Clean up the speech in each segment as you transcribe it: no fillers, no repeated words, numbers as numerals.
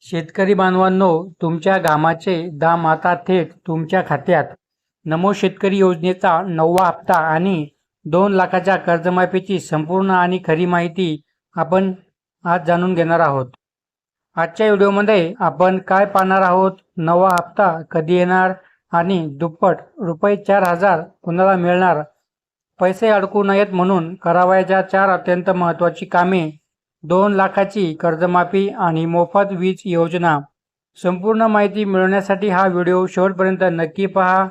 शेतकरी बांधवांनो, तुमच्या घामाचे दाम आता थेट तुमच्या खात्यात. नमो शेतकरी योजनेचा 9वा हप्ता आणि 2 लाखाच्या कर्जमाफीची संपूर्ण आणि खरी माहिती आपण आज जाणून घेणार आहोत. आजच्या व्हिडिओमध्ये आपण काय पाहणार आहोत? 9वा हप्ता कधी येणार आणि दुप्पट रुपये 4,000 कुणाला मिळणार? पैसे अडकू नयेत म्हणून करावयाच्या 4 अत्यंत महत्त्वाची कामे, 2 लाखाची कर्जमाफी आणि मोफत वीज योजना. संपूर्ण माहिती मिळवण्यासाठी हा व्हिडिओ शेवटपर्यंत नक्की पहा.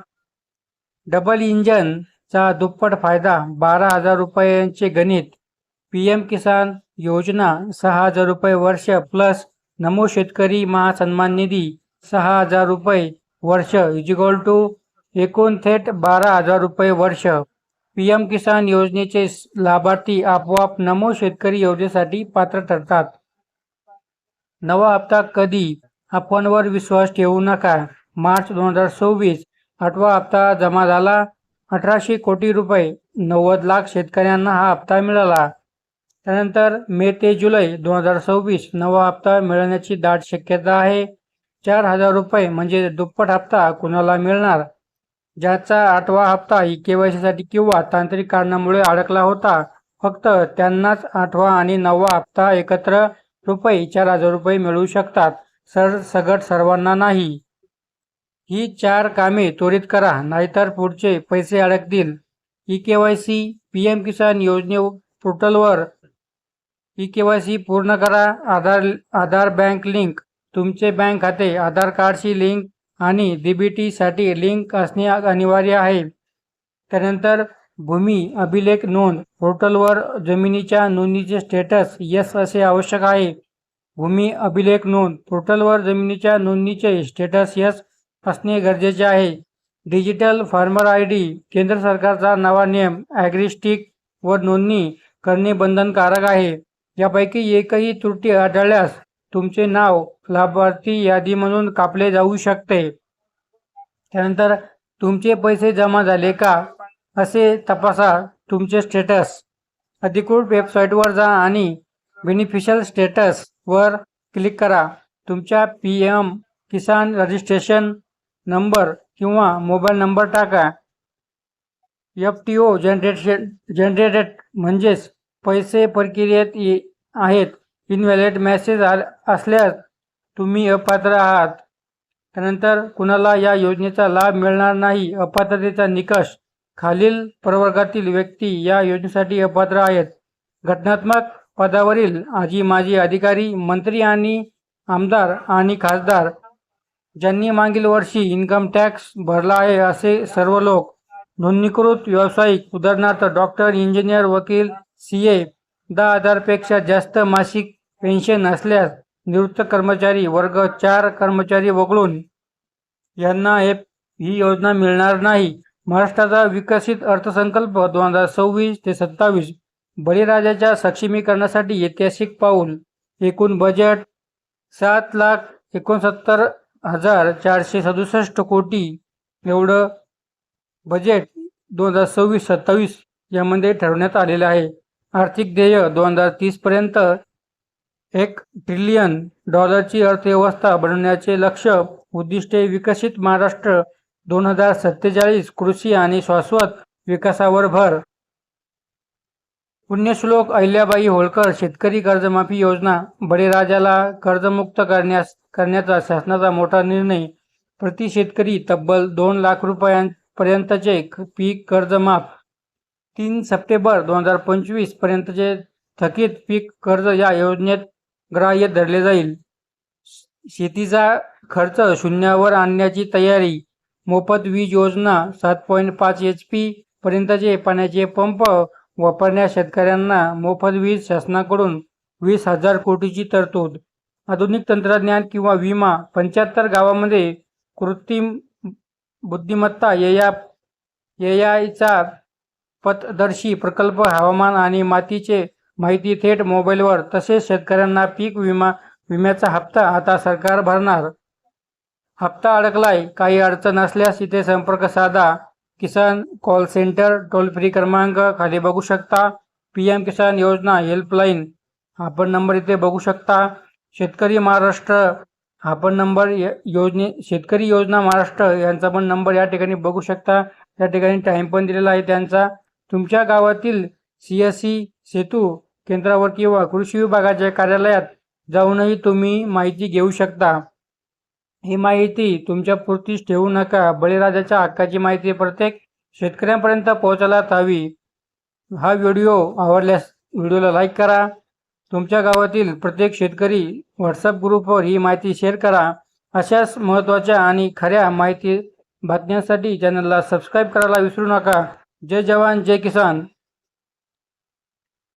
डबल इंजनचा दुप्पट फायदा, 12,000 रुपयांचे गणित. PM किसान योजना 6,000 रुपये वर्ष प्लस नमो शेतकरी महासन्मान निधी 6,000 रुपये वर्ष इक्वल टू एकूण थेट 12,000 रुपये वर्ष. PM किसान योजनेचे लाभार्थी आपोआप नमो शेतकरी योजनेसाठी पात्र ठरतात. 9वा हप्ता कधी? अफवांवर विश्वास ठेवू नका. मार्च 2026 8वा हप्ता जमा झाला. 1,800 कोटी रुपये, 90 लाख शेतकऱ्यांना हा हप्ता मिळाला. त्यानंतर मे ते जुलै 2026 9वा हप्ता मिळण्याची दाट शक्यता आहे. 4,000 रुपये म्हणजे दुप्पट हप्ता कुणाला मिळणार? ज्याचा 8वा हप्ता KYC साठी किंवा तांत्रिक कारणामुळे अडकला होता, फक्त त्यांनाच 8वा आणि 9वा हप्ता एकत्र रुपये 4,000 रुपये मिळू शकतात. सरसकट सर्वांना नाही. ही 4 कामे त्वरित करा, नाहीतर पुढचे पैसे अडकतील. KYC PM किसान योजने पोर्टलवर KYC पूर्ण करा. आधार बँक लिंक, तुमचे बँक खाते आधार कार्डशी लिंक आणि DBT साठी लिंक असणे अनिवार्य आहे. त्यानंतर भूमी अभिलेख नोंद पोर्टलवर जमिनीच्या नोंदणीचे स्टेटस यस असे आवश्यक आहे. भूमी अभिलेख नोंद पोर्टलवर जमिनीच्या नोंदणीचे स्टेटस यस असणे गरजेचे आहे. डिजिटल फार्मर ID, केंद्र सरकारचा नवा नियम ॲग्रिस्टिक वर नोंदणी करणे बंधनकारक आहे. यापैकी एकही त्रुटी आढळल्यास तुमचे नाव लाभार्थी यादीमधून कापले जाऊ शकते. त्यानंतर तुमचे पैसे जमा झाले का असे तपासा. तुमचे स्टेटस, अधिकृत वेबसाईटवर जा आणि बेनिफिशियल स्टेटस वर क्लिक करा. तुमच्या PM किसान रजिस्ट्रेशन नंबर किंवा मोबाईल नंबर टाका. FTO जनरेटेड म्हणजेच पैसे प्रक्रियेत आहेत. इनव्हॅलिड मेसेज असल्यास तुम्ही अपात्र आहात. त्यानंतर कुणाला या योजनेचा लाभ मिळणार नाही. अपात्रतेचा निकष, खालील प्रवर्गातील व्यक्ती या योजनेसाठी अपात्र आहेत. घटनात्मक पदावरील आजी माजी अधिकारी, मंत्री आणि आमदार आणि खासदार, ज्यांनी मागील वर्षी इन्कम टॅक्स भरला आहे असे सर्व लोक. नोंदणीकृत व्यावसायिक, उदाहरणार्थ डॉक्टर, इंजिनियर, वकील, CA. 10,000 पेक्षा जास्त मासिक पेन्शन असल्यास. निवृत्त कर्मचारी, वर्ग 4 कर्मचारी वगळून यांना ही योजना मिळणार नाही. महाराष्ट्राचा विकसित अर्थसंकल्प 2026 ते 27 बळीराजाच्या सक्षमीकरणासाठी ऐतिहासिक पाऊल. एकूण बजेट 7,69,467 कोटी एवढं बजेट 2026-27 यामध्ये ठरवण्यात आलेलं आहे. आर्थिक ध्येय 2030 पर्यंत $1 ट्रिलियन ची अर्थव्यवस्था बनवण्याचे लक्ष्य. उद्दिष्टे: विकसित महाराष्ट्र 2047, कृषी आणि शाश्वत विकासावर भर. पुण्यश्लोक अहिल्याबाई होळकर शेतकरी कर्जमाफी योजना. बळीराजाला कर्जमुक्त करण्याचा शासनाचा मोठा निर्णय. प्रति शेतकरी तब्बल 2 लाख रुपयांपर्यंतचे पीक कर्ज माफ. 3 सप्टेंबर 2025 पर्यंतचे थकीत पीक कर्ज या योजनेत ग्राह्य धरले जाईल. शेतीचा खर्च शून्यावर आणण्याची तयारी. मोफत वीज योजना. 7.5 HP पर्यंतचे पाण्याचे पंप वापरणाऱ्या शेतकऱ्यांना मोफत वीज. शासनाकडून 20,000 कोटीची तरतूद. आधुनिक तंत्रज्ञान किंवा विमा. 75 गावांमध्ये कृत्रिम बुद्धिमत्ता AI चा पथदर्शी प्रकल्प. हवामान आणि मातीचे माहिती थेट मोबाईलवर. तसेच शेतकऱ्यांना पीक विम्याचा हप्ता आता सरकार भरणार. हप्ता अडकलाय, काही अडचण असल्यास इथे संपर्क साधा. किसान कॉल सेंटर टोल फ्री क्रमांक खाली बघू शकता. PM किसान योजना हेल्पलाईन आपण नंबर इथे बघू शकता. शेतकरी महाराष्ट्र आपण नंबर शेतकरी योजना महाराष्ट्र यांचा पण नंबर या ठिकाणी बघू शकता. त्या ठिकाणी टाईम पण दिलेला आहे त्यांचा. तुमच्या गावातील CSC सेतू केंद्रावर किंवा कृषी विभागाच्या कार्यालयात जाऊनही तुम्ही माहिती घेऊ शकता. ही माहिती तुमच्या पुरतीच ठेवू नका. बळीराजाच्या हक्काची माहिती प्रत्येक शेतकऱ्यांपर्यंत पोहोचायलाच हवी. हा व्हिडिओ आवडल्यास व्हिडिओला लाईक करा. तुमच्या गावातील प्रत्येक शेतकरी व्हॉट्सअप ग्रुपवर ही माहिती शेअर करा. अशाच महत्त्वाच्या आणि खऱ्या माहिती बातम्यांसाठी चॅनलला सबस्क्राईब करायला विसरू नका. जय जवान जय किसान.